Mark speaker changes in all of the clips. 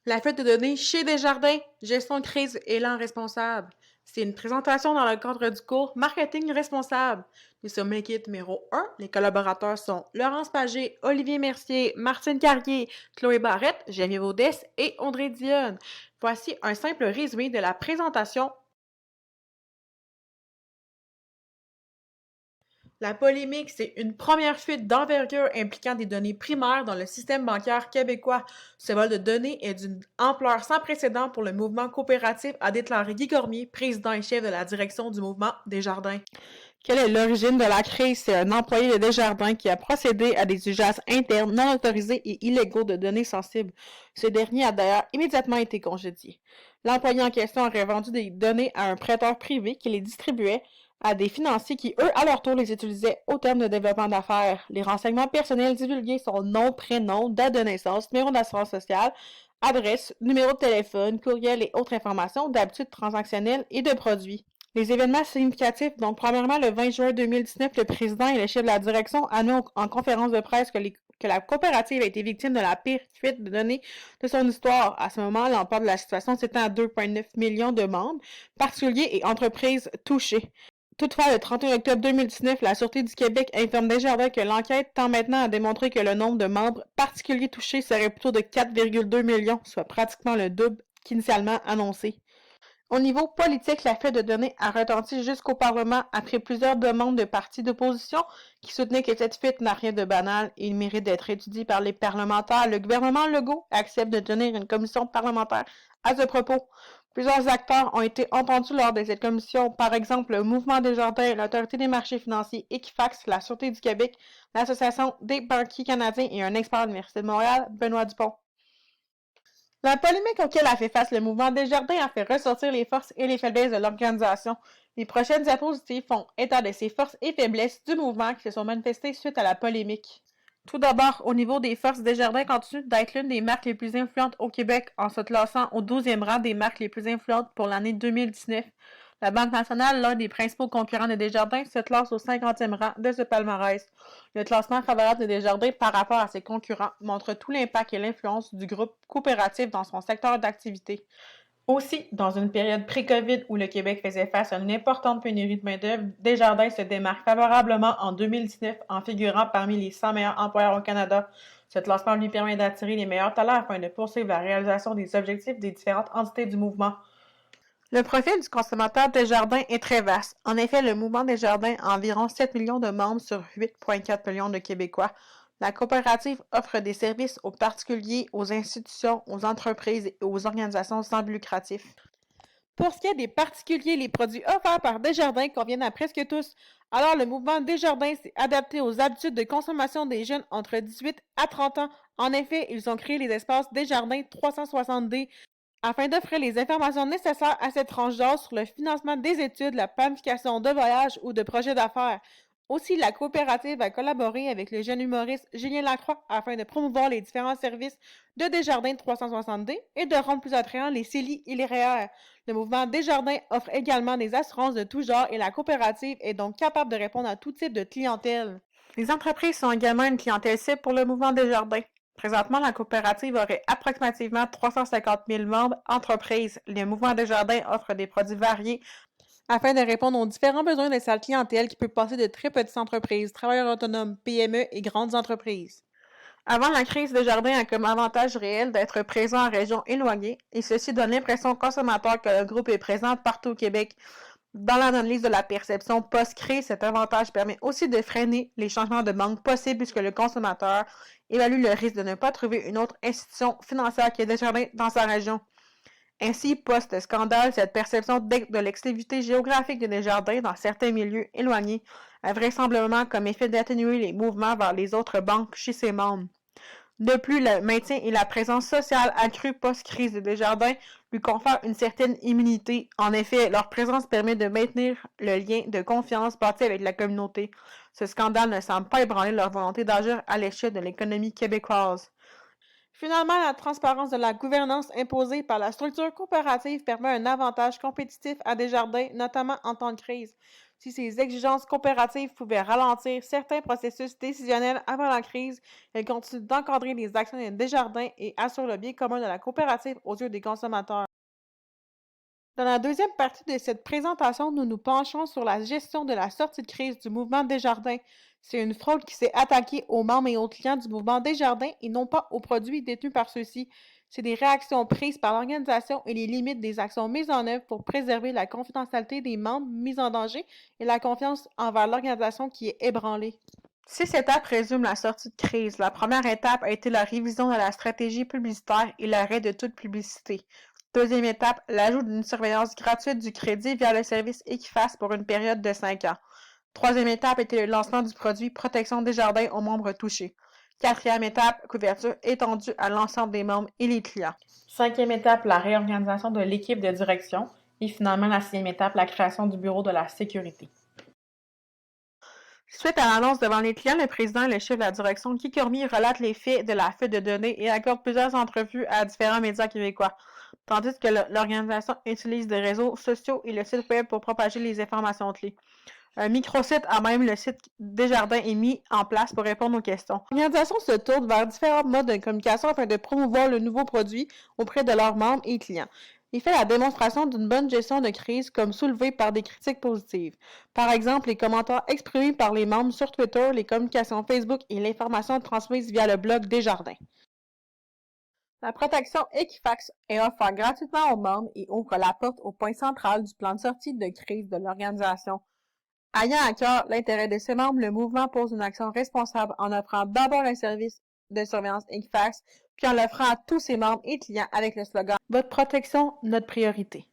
Speaker 1: La fuite de données chez Desjardins, gestion de crise, élan responsable. C'est une présentation dans le cadre du cours Marketing responsable. Nous sommes l'équipe numéro 1. Les collaborateurs sont Laurence Pagé, Olivier Mercier, Martine Carrier, Chloé Barrette, Geneviève Audès et Audrey Dionne. Voici un simple résumé de la présentation. La polémique, c'est une première fuite d'envergure impliquant des données primaires dans le système bancaire québécois. Ce vol de données est d'une ampleur sans précédent pour le mouvement coopératif, a déclaré Guy Cormier, président et chef de la direction du mouvement Desjardins. Quelle est l'origine de la crise? C'est un employé de Desjardins qui a procédé à des usages internes non autorisés et illégaux de données sensibles. Ce dernier a d'ailleurs immédiatement été congédié. L'employé en question aurait vendu des données à un prêteur privé qui les distribuait à des financiers qui, eux, à leur tour, les utilisaient au terme de développement d'affaires. Les renseignements personnels divulgués sont nom, prénom, date de naissance, numéro d'assurance sociale, adresse, numéro de téléphone, courriel et autres informations d'habitude transactionnelles et de produits. Les événements significatifs, donc premièrement, le 20 juin 2019, le président et le chef de la direction annoncent en conférence de presse que la coopérative a été victime de la pire fuite de données de son histoire. À ce moment, l'ampleur de la situation s'étend à 2,9 millions de membres, particuliers et entreprises touchées. Toutefois, le 31 octobre 2019, la Sûreté du Québec informe Desjardins que l'enquête tend maintenant à démontrer que le nombre de membres particuliers touchés serait plutôt de 4,2 millions, soit pratiquement le double qu'initialement annoncé. Au niveau politique, la fuite de données a retenti jusqu'au Parlement après plusieurs demandes de partis d'opposition qui soutenaient que cette fuite n'a rien de banal et il mérite d'être étudié par les parlementaires. Le gouvernement Legault accepte de tenir une commission parlementaire à ce propos. Plusieurs acteurs ont été entendus lors de cette commission, par exemple le Mouvement Desjardins, l'Autorité des marchés financiers, Equifax, la Sûreté du Québec, l'Association des banquiers canadiens et un expert de l'Université de Montréal, Benoît Dupont. La polémique auquel a fait face le mouvement Desjardins a fait ressortir les forces et les faiblesses de l'organisation. Les prochaines diapositives font état de ces forces et faiblesses du mouvement qui se sont manifestées suite à la polémique. Tout d'abord, au niveau des forces, Desjardins continue d'être l'une des marques les plus influentes au Québec en se classant au 12e rang des marques les plus influentes pour l'année 2019. La Banque nationale, l'un des principaux concurrents de Desjardins, se classe au 50e rang de ce palmarès. Le classement favorable de Desjardins par rapport à ses concurrents montre tout l'impact et l'influence du groupe coopératif dans son secteur d'activité. Aussi, dans une période pré-COVID où le Québec faisait face à une importante pénurie de main-d'œuvre, Desjardins se démarque favorablement en 2019 en figurant parmi les 100 meilleurs employeurs au Canada. Ce classement lui permet d'attirer les meilleurs talents afin de poursuivre la réalisation des objectifs des différentes entités du mouvement. Le profil du consommateur Desjardins est très vaste. En effet, le mouvement Desjardins a environ 7 millions de membres sur 8,4 millions de Québécois. La coopérative offre des services aux particuliers, aux institutions, aux entreprises et aux organisations sans but lucratif. Pour ce qui est des particuliers, les produits offerts par Desjardins conviennent à presque tous. Alors, le mouvement Desjardins s'est adapté aux habitudes de consommation des jeunes entre 18 à 30 ans. En effet, ils ont créé les espaces Desjardins 360D afin d'offrir les informations nécessaires à cette tranche d'âge sur le financement des études, la planification de voyages ou de projets d'affaires. Aussi, la coopérative a collaboré avec le jeune humoriste Julien Lacroix afin de promouvoir les différents services de Desjardins 360D et de rendre plus attrayants les CELI et les REER. Le mouvement Desjardins offre également des assurances de tout genre et la coopérative est donc capable de répondre à tout type de clientèle. Les entreprises sont également une clientèle cible pour le mouvement Desjardins. Présentement, la coopérative aurait approximativement 350 000 membres entreprises. Le mouvement Desjardins offre des produits variés afin de répondre aux différents besoins de sa clientèle qui peut passer de très petites entreprises, travailleurs autonomes, PME et grandes entreprises. Avant la crise, Desjardins a comme avantage réel d'être présent en régions éloignées et ceci donne l'impression aux consommateurs que le groupe est présent partout au Québec. Dans l'analyse de la perception post-crise, cet avantage permet aussi de freiner les changements de banque possibles puisque le consommateur évalue le risque de ne pas trouver une autre institution financière que Desjardins dans sa région. Ainsi, post-scandale, cette perception de l'exclusivité géographique de Desjardins dans certains milieux éloignés a vraisemblablement comme effet d'atténuer les mouvements vers les autres banques chez ses membres. De plus, le maintien et la présence sociale accrue post-crise de Desjardins lui confèrent une certaine immunité. En effet, leur présence permet de maintenir le lien de confiance bâti avec la communauté. Ce scandale ne semble pas ébranler leur volonté d'agir à l'échelle de l'économie québécoise. Finalement, la transparence de la gouvernance imposée par la structure coopérative permet un avantage compétitif à Desjardins, notamment en temps de crise. Si ces exigences coopératives pouvaient ralentir certains processus décisionnels avant la crise, elles continuent d'encadrer les actions des Desjardins et assurent le bien commun de la coopérative aux yeux des consommateurs. Dans la deuxième partie de cette présentation, nous nous penchons sur la gestion de la sortie de crise du mouvement Desjardins. C'est une fraude qui s'est attaquée aux membres et aux clients du mouvement Desjardins et non pas aux produits détenus par ceux-ci. C'est des réactions prises par l'organisation et les limites des actions mises en œuvre pour préserver la confidentialité des membres mis en danger et la confiance envers l'organisation qui est ébranlée. 6 étapes résument la sortie de crise. La première étape a été la révision de la stratégie publicitaire et l'arrêt de toute publicité. Deuxième étape, l'ajout d'une surveillance gratuite du crédit via le service Equifax pour une période de 5 ans. Troisième étape était le lancement du produit Protection Desjardins aux membres touchés. Quatrième étape, couverture étendue à l'ensemble des membres et les clients. Cinquième étape, la réorganisation de l'équipe de direction. Et finalement, la sixième étape, la création du bureau de la sécurité. Suite à l'annonce devant les clients, le président et le chef de la direction, Guy Cormier, relate les faits de la fuite de données et accorde plusieurs entrevues à différents médias québécois, tandis que l'organisation utilise les réseaux sociaux et le site web pour propager les informations clés. Un microsite à même le site Desjardins est mis en place pour répondre aux questions. L'organisation se tourne vers différents modes de communication afin de promouvoir le nouveau produit auprès de leurs membres et clients. Il fait la démonstration d'une bonne gestion de crise comme soulevée par des critiques positives. Par exemple, les commentaires exprimés par les membres sur Twitter, les communications Facebook et l'information transmise via le blog Desjardins. La protection Equifax est offerte gratuitement aux membres et ouvre la porte au point central du plan de sortie de crise de l'organisation. Ayant à cœur l'intérêt de ses membres, le mouvement pose une action responsable en offrant d'abord un service de surveillance Equifax, puis en l'offrant à tous ses membres et clients avec le slogan « Votre protection, notre priorité ».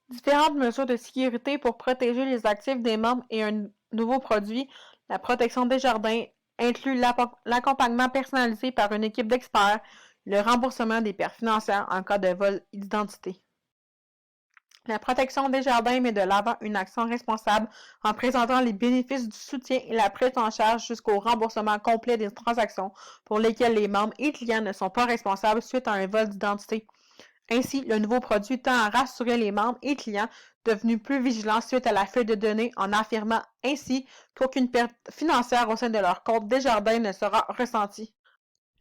Speaker 1: Différentes mesures de sécurité pour protéger les actifs des membres et un nouveau produit, la protection Desjardins, inclut l'accompagnement personnalisé par une équipe d'experts, le remboursement des pertes financières en cas de vol d'identité. La protection Desjardins met de l'avant une action responsable en présentant les bénéfices du soutien et la prise en charge jusqu'au remboursement complet des transactions pour lesquelles les membres et clients ne sont pas responsables suite à un vol d'identité. Ainsi, le nouveau produit tend à rassurer les membres et clients devenus plus vigilants suite à la fuite de données en affirmant ainsi qu'aucune perte financière au sein de leur compte Desjardins ne sera ressentie.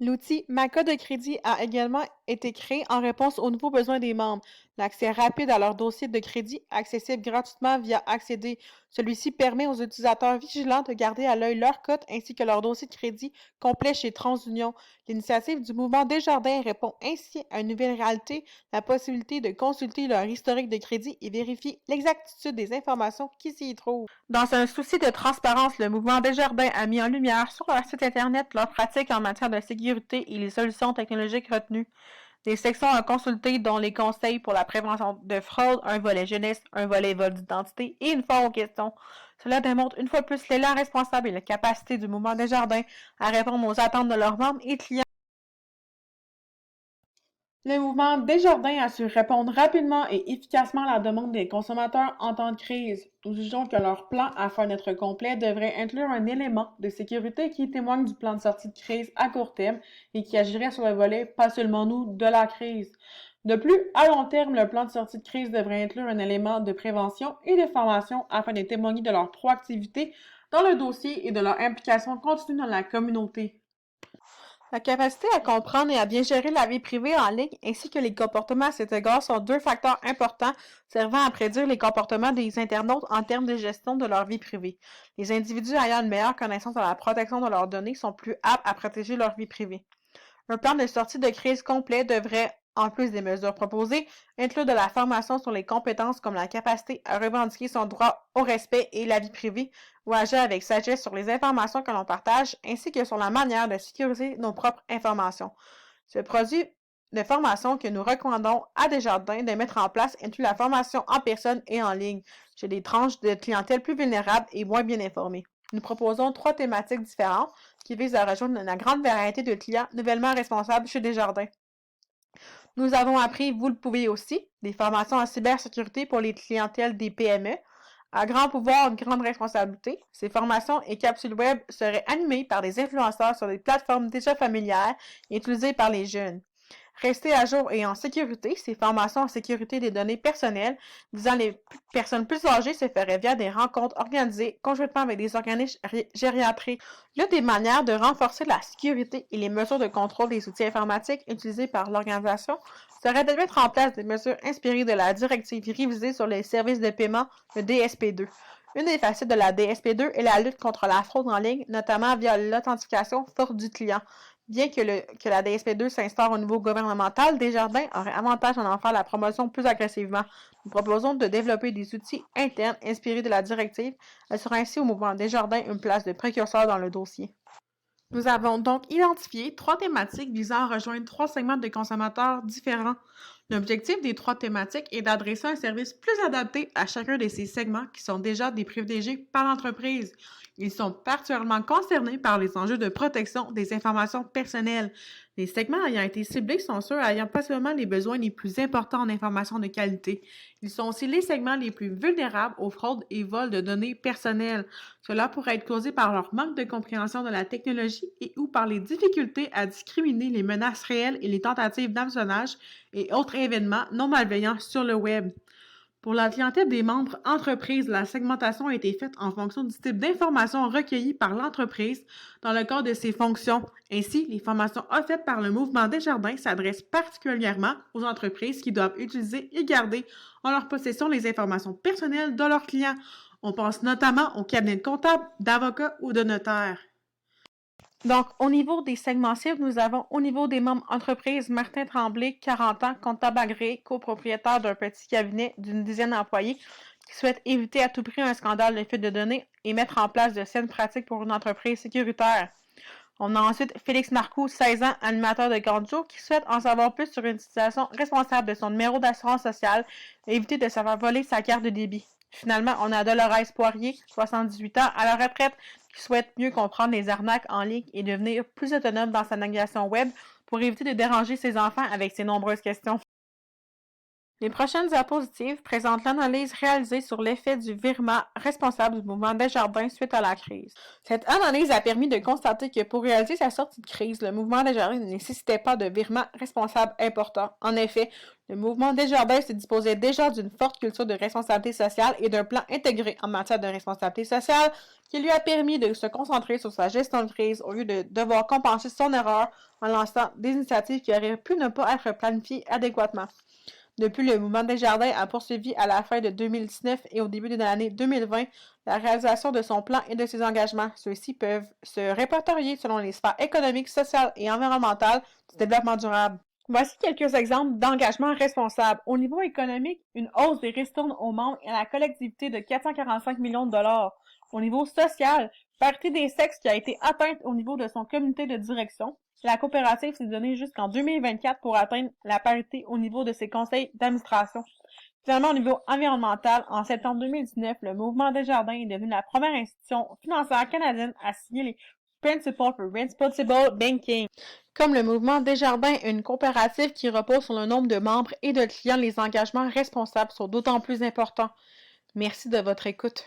Speaker 1: L'outil Ma Code de crédit a également été créé en réponse aux nouveaux besoins des membres. L'accès rapide à leur dossier de crédit, accessible gratuitement via Accéder. Celui-ci permet aux utilisateurs vigilants de garder à l'œil leur cote ainsi que leur dossier de crédit complet chez TransUnion. L'initiative du mouvement Desjardins répond ainsi à une nouvelle réalité, la possibilité de consulter leur historique de crédit et vérifier l'exactitude des informations qui s'y trouvent. Dans un souci de transparence, le mouvement Desjardins a mis en lumière sur leur site Internet leurs pratiques en matière de sécurité et les solutions technologiques retenues. Des sections à consulter dont les conseils pour la prévention de fraude, un volet jeunesse, un volet vol d'identité et une foire aux questions. Cela démontre une fois plus l'élan responsable et la capacité du mouvement Desjardins à répondre aux attentes de leurs membres et clients. Le mouvement Desjardins a su répondre rapidement et efficacement à la demande des consommateurs en temps de crise. Nous jugeons que leur plan, afin d'être complet, devrait inclure un élément de sécurité qui témoigne du plan de sortie de crise à court terme et qui agirait sur le volet pas seulement nous de la crise. De plus, à long terme, le plan de sortie de crise devrait inclure un élément de prévention et de formation afin de témoigner de leur proactivité dans le dossier et de leur implication continue dans la communauté. La capacité à comprendre et à bien gérer la vie privée en ligne ainsi que les comportements à cet égard sont deux facteurs importants servant à prédire les comportements des internautes en termes de gestion de leur vie privée. Les individus ayant une meilleure connaissance de la protection de leurs données sont plus aptes à protéger leur vie privée. Un plan de sortie de crise complet devrait, en plus des mesures proposées, inclure de la formation sur les compétences comme la capacité à revendiquer son droit au respect et la vie privée ou agir avec sagesse sur les informations que l'on partage ainsi que sur la manière de sécuriser nos propres informations. Ce produit de formation que nous recommandons à Desjardins de mettre en place inclut la formation en personne et en ligne chez des tranches de clientèle plus vulnérables et moins bien informées. Nous proposons 3 thématiques différentes qui visent à rejoindre la grande variété de clients nouvellement responsables chez Desjardins. Nous avons appris, vous le pouvez aussi, des formations en cybersécurité pour les clientèles des PME. À grand pouvoir, grande responsabilité. Ces formations et capsules web seraient animées par des influenceurs sur des plateformes déjà familières et utilisées par les jeunes. Rester à jour et en sécurité, ces formations en sécurité des données personnelles visant les personnes plus âgées se feraient via des rencontres organisées conjointement avec des organismes gériatriques. L'une des manières de renforcer la sécurité et les mesures de contrôle des outils informatiques utilisés par l'organisation serait de mettre en place des mesures inspirées de la directive révisée sur les services de paiement, le DSP2. Une des facettes de la DSP2 est la lutte contre la fraude en ligne, notamment via l'authentification forte du client. Bien que la DSP2 s'instaure au niveau gouvernemental, Desjardins aurait avantage à en faire la promotion plus agressivement. Nous proposons de développer des outils internes inspirés de la directive. Elle sera ainsi au mouvement Desjardins une place de précurseur dans le dossier. Nous avons donc identifié 3 thématiques visant à rejoindre 3 segments de consommateurs différents. L'objectif des 3 thématiques est d'adresser un service plus adapté à chacun de ces segments qui sont déjà des privilégiés par l'entreprise. Ils sont particulièrement concernés par les enjeux de protection des informations personnelles. Les segments ayant été ciblés sont ceux ayant possiblement les besoins les plus importants en informations de qualité. Ils sont aussi les segments les plus vulnérables aux fraudes et vols de données personnelles. Cela pourrait être causé par leur manque de compréhension de la technologie et ou par les difficultés à discriminer les menaces réelles et les tentatives d'hameçonnage et autres événements non malveillants sur le web. Pour la clientèle des membres entreprises, la segmentation a été faite en fonction du type d'informations recueillies par l'entreprise dans le cadre de ses fonctions. Ainsi, les formations offertes par le mouvement Desjardins s'adressent particulièrement aux entreprises qui doivent utiliser et garder en leur possession les informations personnelles de leurs clients. On pense notamment aux cabinets de comptables, d'avocats ou de notaires. Donc, au niveau des segments cibles, nous avons au niveau des membres entreprises Martin Tremblay, 40 ans, comptable agréé, copropriétaire d'un petit cabinet d'une dizaine d'employés qui souhaite éviter à tout prix un scandale de fuite de données et mettre en place de saines pratiques pour une entreprise sécuritaire. On a ensuite Félix Marcoux, 16 ans, animateur de Grand Jour, qui souhaite en savoir plus sur une utilisation responsable de son numéro d'assurance sociale et éviter de se faire voler sa carte de débit. Finalement, on a Dolores Poirier, 78 ans, à la retraite, qui souhaite mieux comprendre les arnaques en ligne et devenir plus autonome dans sa navigation web pour éviter de déranger ses enfants avec ses nombreuses questions. Les prochaines diapositives présentent l'analyse réalisée sur l'effet du virement responsable du mouvement Desjardins suite à la crise. Cette analyse a permis de constater que pour réaliser sa sortie de crise, le mouvement Desjardins ne nécessitait pas de virement responsable important. En effet, le mouvement Desjardins se disposait déjà d'une forte culture de responsabilité sociale et d'un plan intégré en matière de responsabilité sociale qui lui a permis de se concentrer sur sa gestion de crise au lieu de devoir compenser son erreur en lançant des initiatives qui auraient pu ne pas être planifiées adéquatement. Depuis, le mouvement Desjardins a poursuivi à la fin de 2019 et au début de l'année 2020 la réalisation de son plan et de ses engagements. Ceux-ci peuvent se répertorier selon les sphères économiques, sociales et environnementales du développement durable. Voici quelques exemples d'engagements responsables. Au niveau économique, une hausse des ristournes aux membres et à la collectivité de 445 millions de dollars. Au niveau social, parité des sexes qui a été atteinte au niveau de son comité de direction. La coopérative s'est donnée jusqu'en 2024 pour atteindre la parité au niveau de ses conseils d'administration. Finalement, au niveau environnemental, en septembre 2019, le mouvement Desjardins est devenu la première institution financière canadienne à signer les Principles for Responsible Banking. Comme le mouvement Desjardins est une coopérative qui repose sur le nombre de membres et de clients, les engagements responsables sont d'autant plus importants. Merci de votre écoute.